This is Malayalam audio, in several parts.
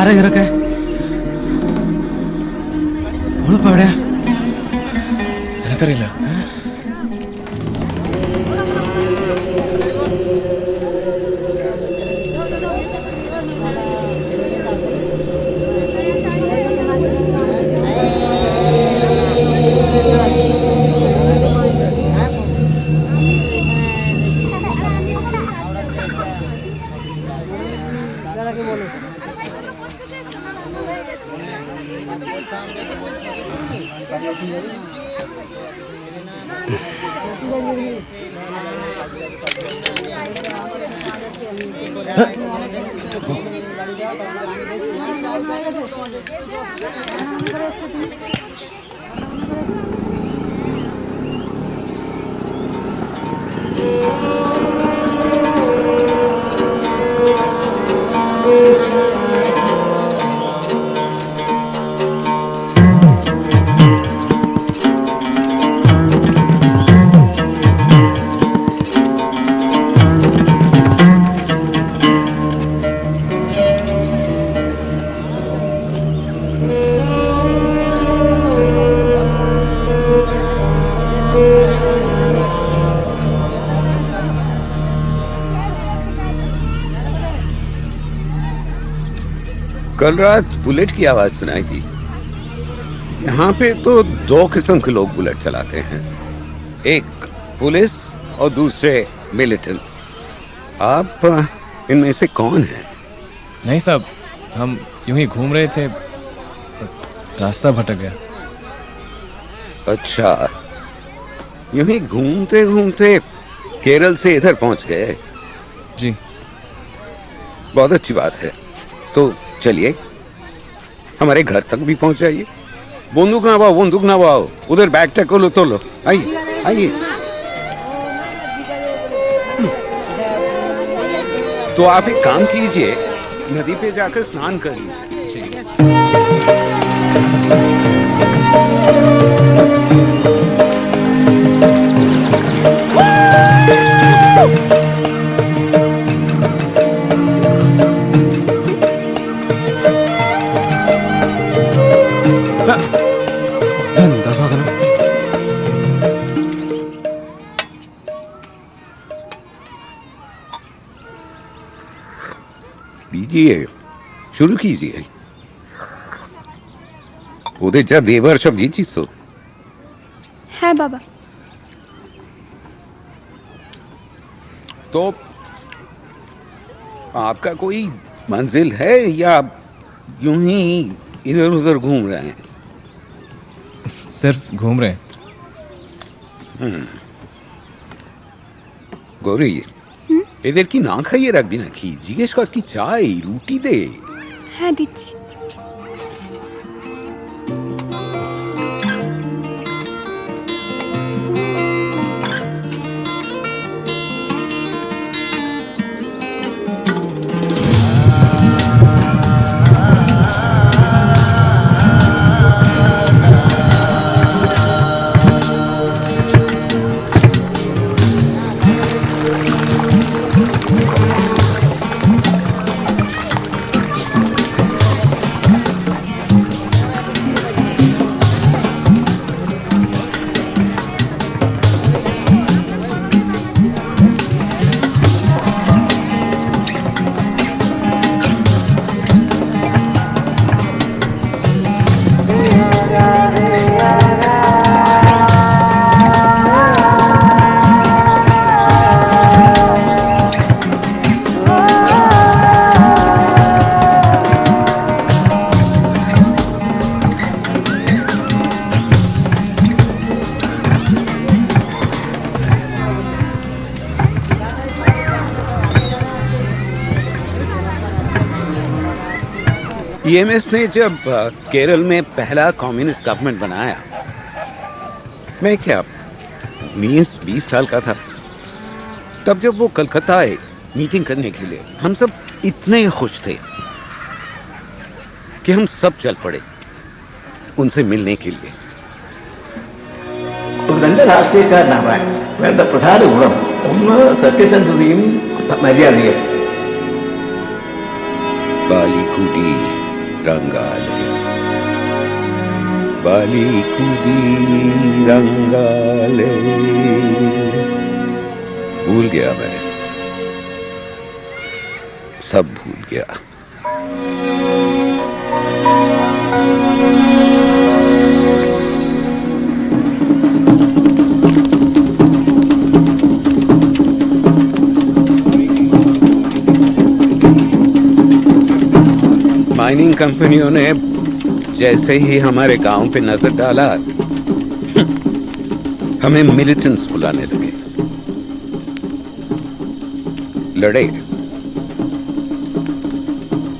ആരാ ഇറക്കെ അവളിപ്പോ എവിടെയാ? എനിക്കറിയില്ല. कल रात बुलेट की आवाज सुनाई थी। यहाँ पे तो दो किस्म के लोग बुलेट चलाते हैं, एक पुलिस और दूसरे मिलिटेंट्स। आप इनमें से कौन हैं? नहीं साहब, हम यूं ही घूम रहे थे, रास्ता भटक गया। अच्छा, यूं ही घूमते घूमते केरल से इधर पहुंच गए? जी। बहुत अच्छी बात है। तो चलिए हमारे घर तक भी पहुंच जाइए। बंदूक ना पाओ, उधर बैग टैग को लो तो लो। आइए आइए। तो आप एक काम कीजिए, नदी पे जाकर स्नान कर लीजिए। എന്താ സാധനം? लीजिए, शुरू कीजिए। उद्याच्या देवर शब्दीची सो है बाबा। तो आपका कोई मंजिल है या यूं ही इधर उधर घूम रहे हैं? सिर्फ घूम रहे हैं। गौरी, इधर की ना खाइए रख भी ना खी जिगेश का की चाय रोटी दे। হ্যাঁ দিচ্ছি। ईएमएस ने जब केरल में पहला कम्युनिस्ट गवर्नमेंट बनाया, मैं क्या 19-20 साल का था, तब जब वो कलकत्ता आए मीटिंग करने के लिए, हम सब इतने खुश थे कि हम सब चल पड़े उनसे मिलने के लिए। ഒരു നല്ല രാഷ്ട്രീയക്കാരനാവാൻ വേണ്ട പ്രധാന ഗുണം ഒന്ന് സത്യസന്ധതയും മര്യാദയും. बाली कुटी रंगाले बाली कूदी रंगाले। भूल गया मैं, सब भूल गया। माइनिंग कंपनियों ने जैसे ही हमारे गांव पे नजर डाला, हमें मिलिटेंट्स बुलाने लगे। लड़े,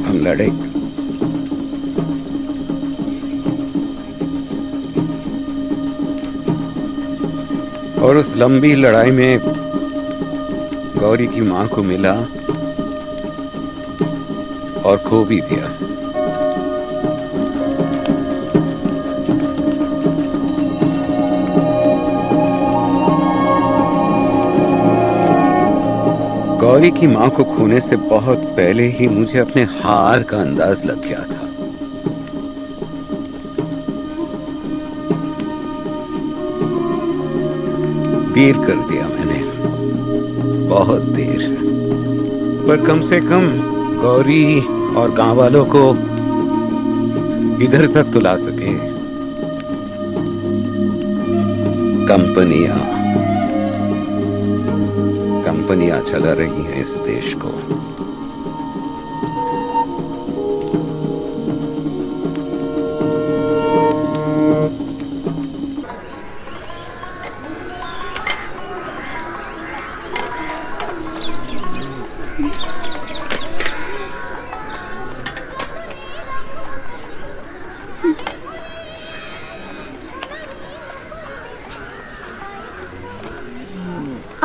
हम लड़े। और उस लंबी लड़ाई में गौरी की मां को मिला और खो भी दिया। गौरी की मां को खोने से बहुत पहले ही मुझे अपने हार का अंदाज लग गया था। देर कर दिया मैंने, बहुत देर, पर कम से कम गौरी और गांव वालों को इधर तक तो ला सके। कंपनियां चला रही हैं इस देश को।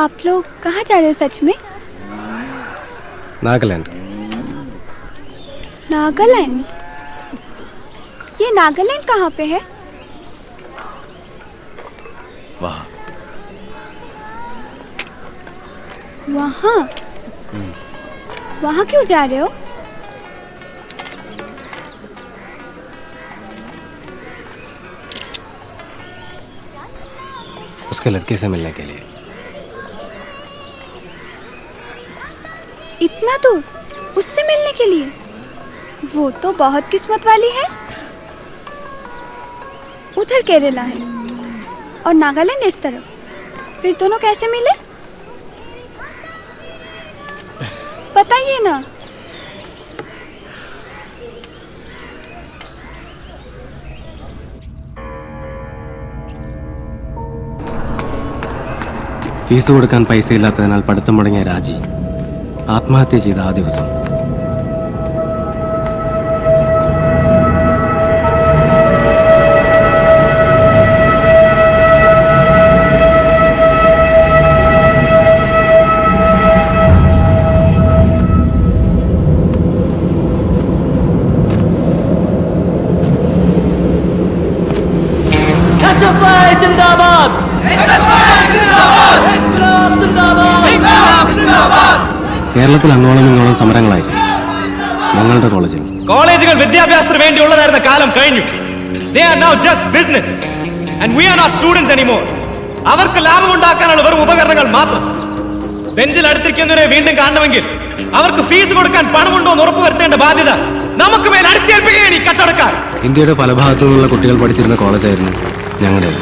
आप लोग कहाँ जा रहे हो सच में? नागालैंड। नागालैंड? ये नागालैंड कहाँ पे है? वहाँ। वहाँ? वहाँ क्यों जा रहे हो? उसके लड़के से मिलने के लिए। इतना दूर उससे मिलने के लिए? वो तो बहुत किस्मत वाली है। उधर केरला है और नागालैंड इस तरफ, फिर दोनों कैसे मिले? बताइए ना। ഫീസ് കൊടുക്കാൻ പൈസ ഇല്ലാത്തതിനാൽ പഠിത്തം മുടങ്ങിയ രാജി ആത്മഹത്യ ചെയ്ത ആ ദിവസം കേരളത്തിൽ അങ്ങോളം ഇങ്ങോളം സമരങ്ങളായിരുന്നു. ഞങ്ങളുടെ കോളേജുകൾ വിദ്യാഭ്യാസത്തിന് വേണ്ടിയുള്ളതായിരുന്ന കാലം കഴിഞ്ഞു. They are now just business and we are not students anymore. അവർക്ക് ലാഭം ഉണ്ടാക്കാനുള്ള വെറും ഉപകരണങ്ങൾ മാത്രം. ബെഞ്ചിൽ അടുത്തിരിക്കുന്നവരെ വീണ്ടും കാണണമെങ്കിൽ അവർക്ക് ഫീസ് കൊടുക്കാൻ പണമുണ്ടോ എന്ന് ഉറപ്പുവരുത്തേണ്ട ബാധ്യത നമുക്ക് മേൽ അടിച്ചേൽപ്പിക്കുകയാണ് ഈ കച്ചവടക്കാർ. ഇന്ത്യയുടെ പല ഭാഗത്തു നിന്നുള്ള കുട്ടികൾ പഠിച്ചിരുന്ന കോളേജായിരുന്നു ഞങ്ങളുടേത്.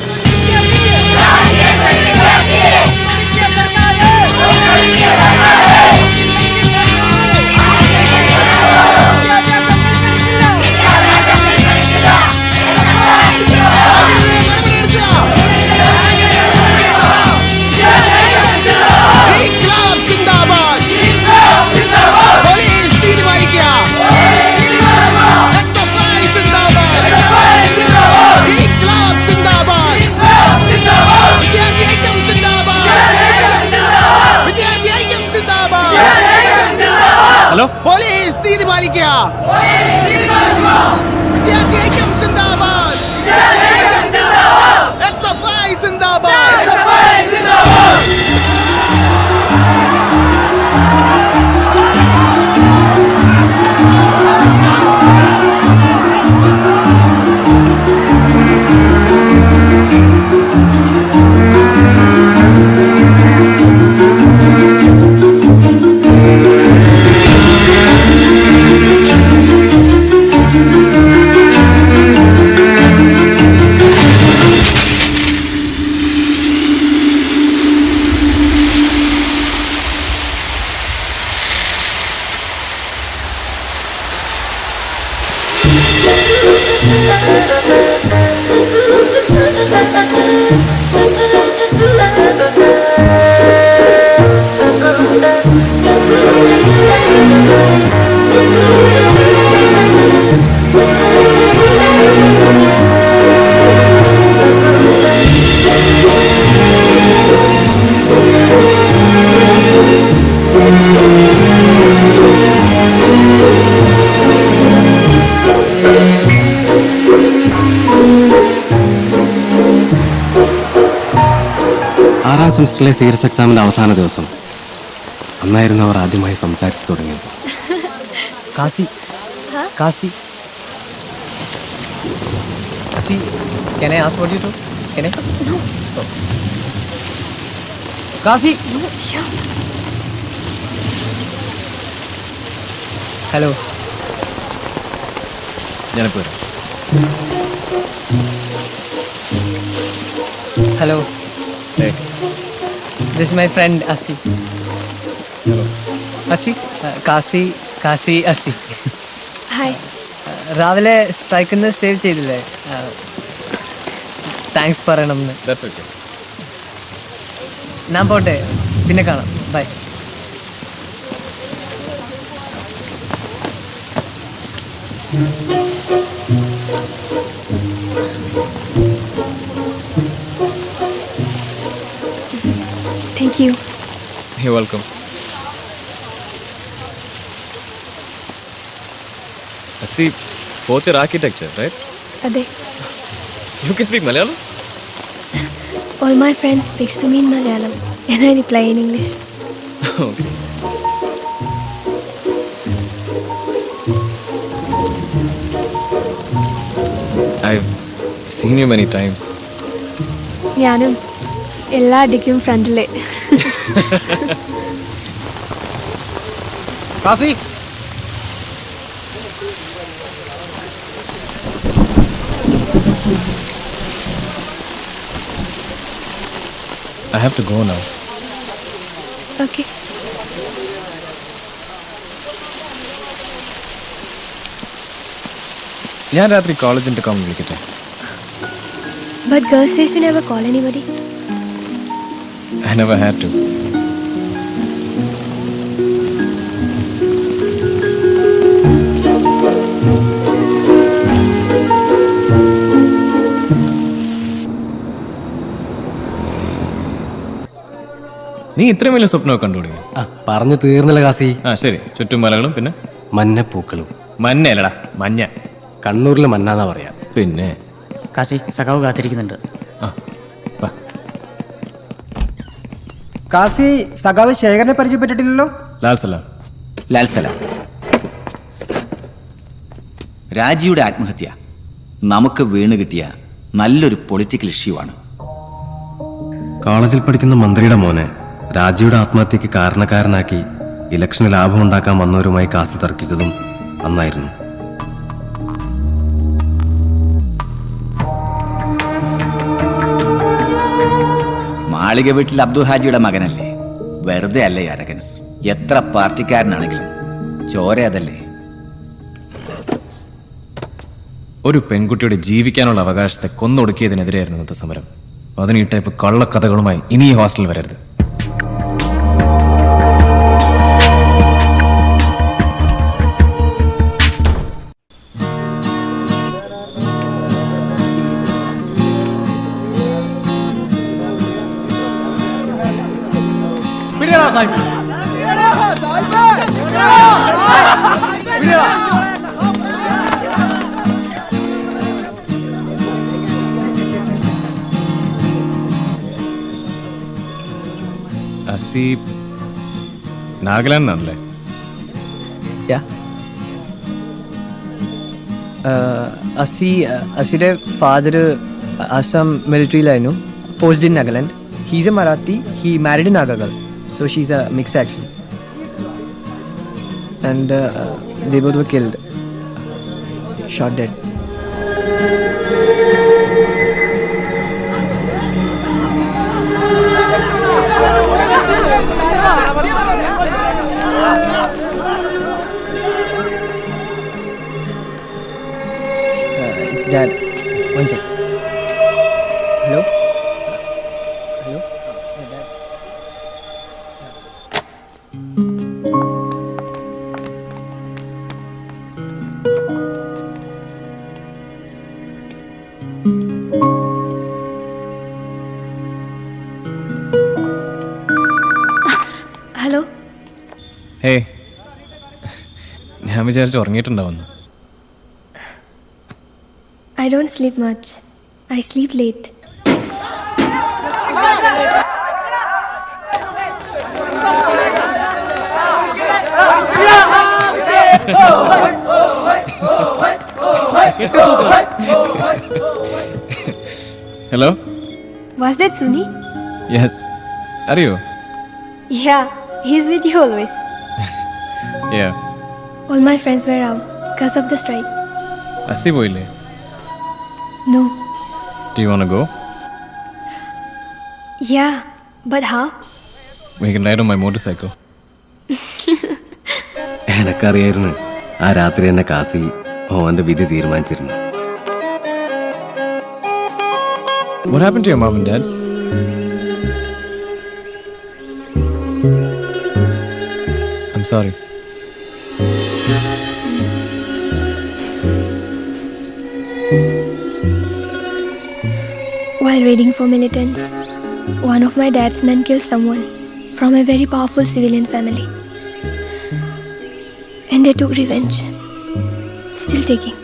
ഹലോ, പോലീസ് നീതി പാലിക്കുക. വിദ്യാർത്ഥി ഐക്യം സിന്ദാബാദ്. SFI സിന്ദാബാദ്. ആറാം സെമിസ്റ്ററിലെ സീരിയസ് എക്സാമിൻ്റെ അവസാന ദിവസം അന്നായിരുന്നു അവർ ആദ്യമായി സംസാരിച്ചു തുടങ്ങിയത്. Kashi Kashi Kashi can I ask what you do? Can I? No. Oh. Kashi hello ഞാനിപ്പോ വരാം. ഹലോ ദിസ് മൈ ഫ്രണ്ട് അസി. അസി കാശി കാശി അസി. ഹായ്. രാവിലെ സ്ട്രൈക്കിന്ന് സേവ് ചെയ്തില്ലേ? താങ്ക്സ് പറയണം എന്ന്. That's okay. ഞാൻ പോട്ടെ, പിന്നെ കാണാം. Bye. Thank you. You're welcome. See, fourth year architecture, right? അതെ. You can speak Malayalam? All my friends speaks to me in Malayalam and I reply in English. Okay. I've seen you many times. ഞാനും എല്ലാ അടിക്കും ഫ്രണ്ടിലെ. കാസി I have to go now. Okay. ഞാൻ രാത്രി കോളേജ് ഇന്റർകോം വിളിക്കട്ടെ. But girls says you never call anybody. I never had to. നീ ഇത്രയും വലിയ സ്വപ്നമൊക്കെ കണ്ടുപിടിക്കും. പറഞ്ഞു തീർന്നില്ല കാസി. ആ ശരി, ചുറ്റും മലകളും പിന്നെ മഞ്ഞപ്പൂക്കളും. മഞ്ഞല്ലടാ, മഞ്ഞ. കണ്ണൂരിലെ മഞ്ഞാന്നാ പറയാ. പിന്നെ കാശി സഖാവ് കാത്തിരിക്കുന്നുണ്ട്. ആ വാ. കാശി സഖാവ് ശേഖരനെ പരിചയപ്പെട്ടിട്ടില്ലല്ലോ? ലാൽ സലാം. ലാൽ സലാം. രാജിയുടെ ആത്മഹത്യ നമുക്ക് വീണ് കിട്ടിയ നല്ലൊരു പൊളിറ്റിക്കൽ ഇഷ്യൂ ആണ്. കോളേജിൽ പഠിക്കുന്ന മന്ത്രിയുടെ മോനെ രാജിയുടെ ആത്മഹത്യക്ക് കാരണക്കാരനാക്കി ഇലക്ഷന് ലാഭമുണ്ടാക്കാൻ വന്നവരുമായി കാസി തർക്കിച്ചതും അന്നായിരുന്നു. മാളിക വീട്ടിൽ അബ്ദുൽ ഹാജിയുടെ മകനല്ലേ, വെറുതെ അല്ലേ അരഗൻസ്. എത്ര പാർട്ടിക്കാരനാണെങ്കിലും ചോര അതല്ലേ. ഒരു പെൺകുട്ടിയുടെ ജീവിക്കാനുള്ള അവകാശത്തെ കൊന്നൊടുക്കിയതിനെതിരെയായിരുന്നു ഇന്നത്തെ സമരം. അതിന് ഈ ടൈപ്പ് കള്ളക്കഥകളുമായി ഇനി ഈ ഹോസ്റ്റൽ വരരുത്. അസീബ് നാഗാലാൻഡ് ആണല്ലേ? അസിയുടെ ഫാദർ അസം മിലിറ്ററിയിലായിരുന്നു, post in Nagaland. He's a Marathi. He married in നാഗാകൾ, so she's a mix actually. And they both were killed, shot dead. It's Dad. One sec. Hello? Hey, ഞാൻ വിചാരിച്ചു ഉറങ്ങിയിട്ടുണ്ടാവുന്നു. I don't sleep much. I sleep late. Hello. Was that Suni? Yes, അറിയോ? Yeah, he's with you always. Yeah. All my friends were out because of the strike. അസി പോയില്ലേ? No. Do you want to go? Yeah, but how? We can ride on my motorcycle. എനക്കറിയായിരുന്നു ആ രാത്രി തന്നെ കാസി ഓന്റെ വിധി തീരുമാനിച്ചിരുന്നു. What happened to your mom and dad? I'm sorry. While raiding for militants, one of my dad's men killed someone from a very powerful civilian family. And they took revenge. Still taking.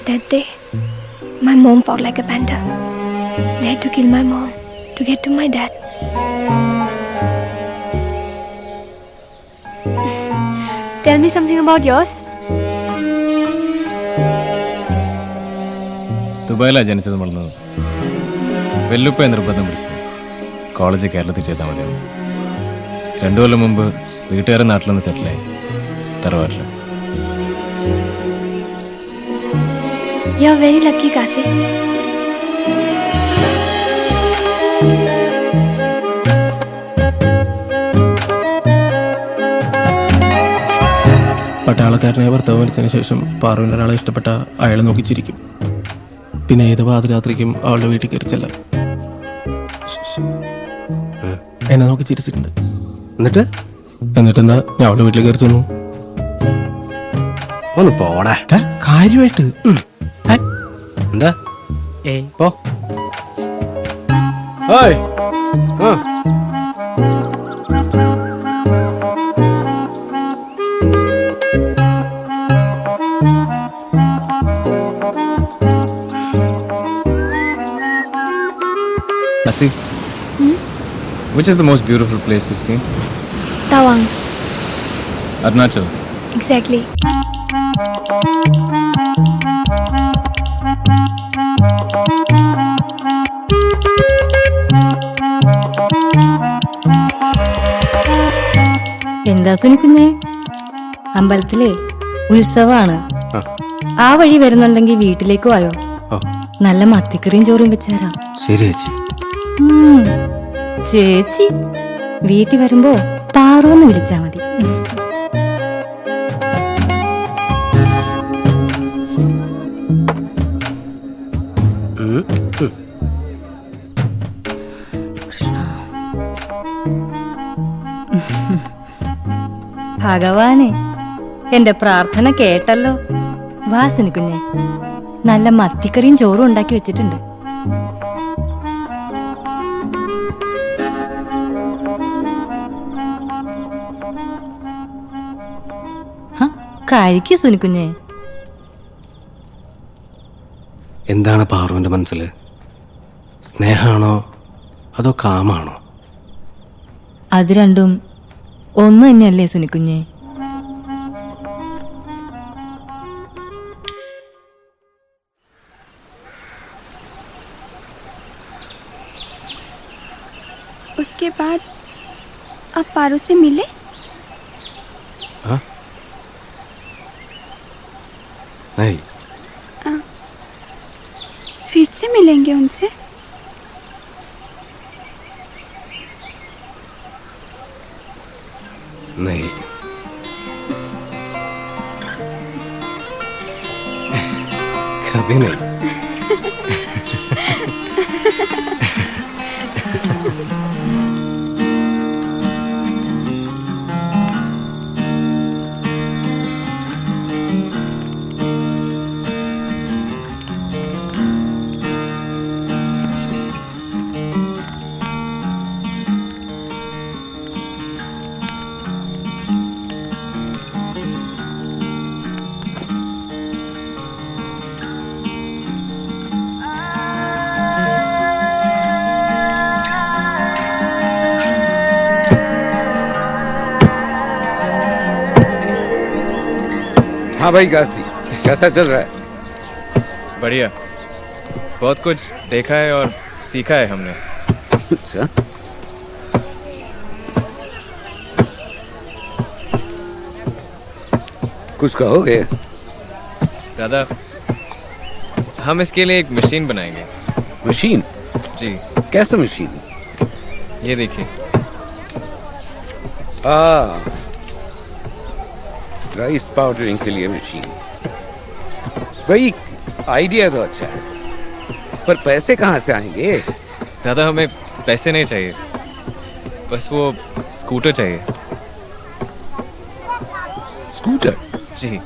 That day, my mom fought like a panther. They had to kill my mom to get to my dad. Tell me something about yours. ദുബായിലാണ് ജനിച്ചത്, വളർന്നത്. വെല്ലുപ്പയെ നിർബന്ധം പിടിച്ചത് കോളേജ് കേരളത്തിൽ ചെയ്താൽ മതിയാവും. 2 കൊല്ലം മുമ്പ് വീട്ടുകാരെ നാട്ടിലൊന്ന് സെറ്റിലായി, തറവാട്ടിൽ. You're very lucky, Kasi. പട്ടാളക്കാരനെ ഭർത്താവ് മരിച്ചതിന് ശേഷം പാറുവിൻ്റെ ഒരാളെ ഇഷ്ടപ്പെട്ട അയാളെ നോക്കി ചിരിക്കും. പിന്നെ ഏത് പാതിരാത്രിക്കും അവളുടെ വീട്ടിൽ കയറി ചെല്ലാം. എന്നെ നോക്കി ചിരിച്ചിട്ടുണ്ട്. എന്നിട്ടെന്താ, ഞാൻ അവളുടെ വീട്ടിൽ കയറി ചെന്നു. ഒന്ന് പോടാ. കാര്യമായിട്ട് എന്താ? പോ. Asi, which is the most beautiful place you've seen? Tawang. Arunachal. Exactly. എന്താ സുനിക്കുഞ്ഞേ, അമ്പലത്തിലെ ഉത്സവമാണ്. ആ വഴി വരുന്നുണ്ടെങ്കിൽ വീട്ടിലേക്ക് വായോ. നല്ല മത്തിക്കറിയും ചോറും വെച്ചേരാം. ശരി ചേച്ചി. ചേച്ചി വീട്ടിൽ വരുമ്പോ പാറുവെന്ന് വിളിച്ചാ മതി. ഭഗവാനെ, എന്റെ പ്രാർത്ഥന കേട്ടല്ലോ. വാസന കുഞ്ഞെ, നല്ല മത്തിക്കറിയും ചോറും ഉണ്ടാക്കി വെച്ചിട്ടുണ്ട്. കഴിക്കൂ സുനിക്കുഞ്ഞെ. എന്താണ് പാറുവിന്റെ മനസ്സിൽ? സ്നേഹാണോ അതോ കാമാണോ? അത് രണ്ടും ഒന്ന് തന്നെയല്ലേ സുനിക്കുഞ്ഞെ? उसके बाद आप पारू से मिले? हाँ? नहीं. फिर से मिलेंगे उनसे? नहीं. कभी नहीं. हाँ भाई काशी, कैसा चल रहा है? बढ़िया, बहुत कुछ देखा है और सीखा है हमने। अच्छा, कुछ कहोगे? दादा, हम इसके लिए एक मशीन बनाएंगे। मशीन? जी, कैसा मशीन? ये देखिए। राइस पाउडरिंग के लिए मशीन। भाई आइडिया तो अच्छा है, पर पैसे कहाँ से आएंगे? दादा, हमें पैसे नहीं चाहिए, बस वो स्कूटर चाहिए। स्कूटर? जी।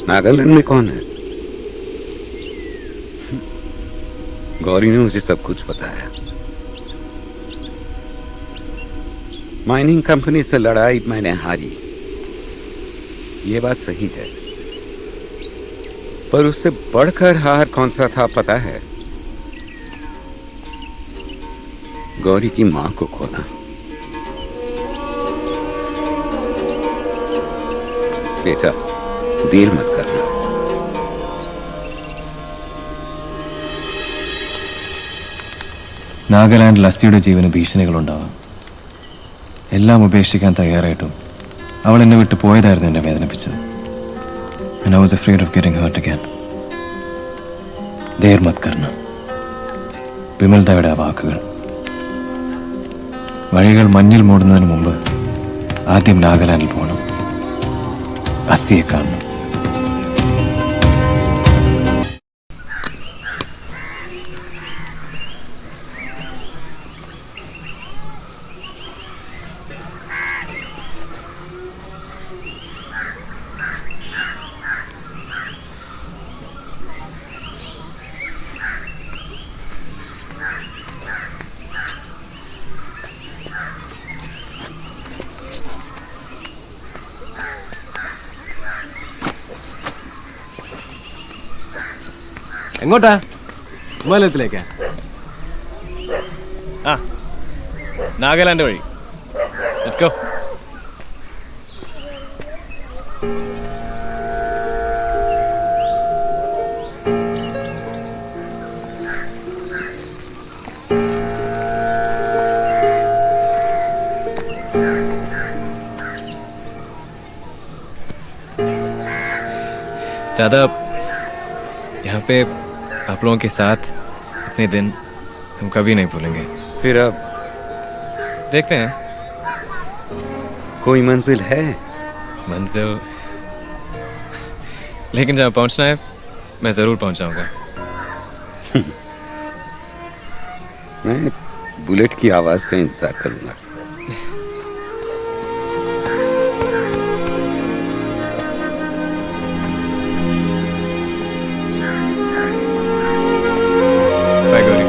नागालैंड में कौन है? गौरी ने मुझे सब कुछ बताया। माइनिंग कंपनी से लड़ाई मैंने हारी, ये बात सही है, पर उससे बढ़कर हार कौन सा था पता है? गौरी की मां को खोना। बेटा, देर मत करना। നാഗാലാൻഡിൽ അസ്സിയുടെ ജീവന് ഭീഷണികളുണ്ടാവാം. എല്ലാം ഉപേക്ഷിക്കാൻ തയ്യാറായിട്ടും അവൾ എന്നെ വിട്ടു പോയതായിരുന്നു എന്നെ വേദനിപ്പിച്ചത്. And I was afraid of getting hurt again. There മത് കർണ. വിമൽദയുടെ ആ വാക്കുകൾ. വഴികൾ മഞ്ഞിൽ മൂടുന്നതിന് മുമ്പ് ആദ്യം നാഗാലാൻഡിൽ പോകണം. അസ്സിയെ കാണണം. എങ്ങോട്ടാ? ഹിമാലയത്തിലേക്കാ? ആ, നാഗാലാൻഡ് വഴി. Let's go. दादा, यहाँ पे आप लोगों के साथ इतने दिन हम कभी नहीं भूलेंगे. फिर अब देखते हैं. कोई मंजिल है? मंजिल, लेकिन जहाँ पहुँचना है मैं ज़रूर पहुँच जाऊँगा. मैं बुलेट की आवाज का इंतजार करूंगा. बाय गौरी.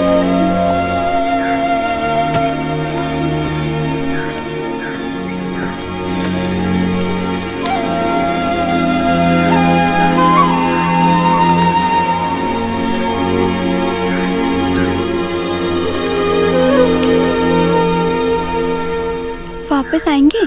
वापस आएंगे?